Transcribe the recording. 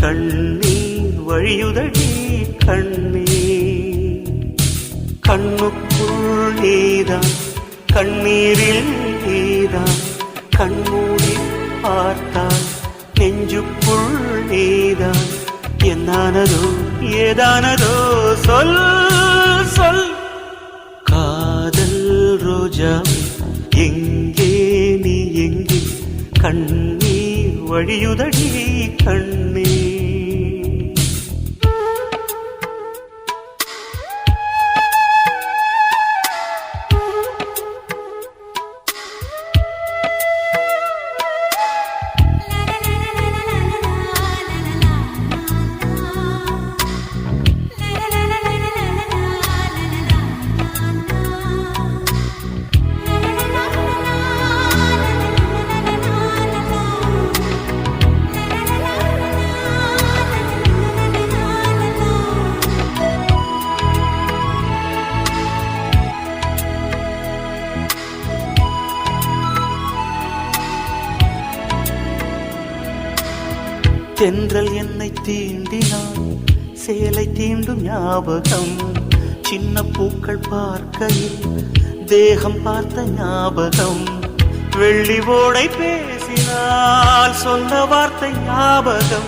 கண்ணீர் வழியுதடி கண்ணீர். கண்ணுக்குள் நீதான், கண்ணீரில் நீதான். கண்மூடி பார்த்தால் நெஞ்சுக்குள் நீதான். என்னானதோ ஏதானதோ சொல் சொல். காதல் ரோஜா எங்கே நீ எங்கே? கண்ணீர் வழியுதடி கண்ணீர். தென்றல் என்னை தீண்டினான், சேலை தீண்டும் ஞாபகம். சின்ன பூக்கள் பார்க்கையில் தேகம் பார்த்த ஞாபகம். வெள்ளி ஓடை பேசினால் சொன்ன வார்த்தை ஞாபகம்.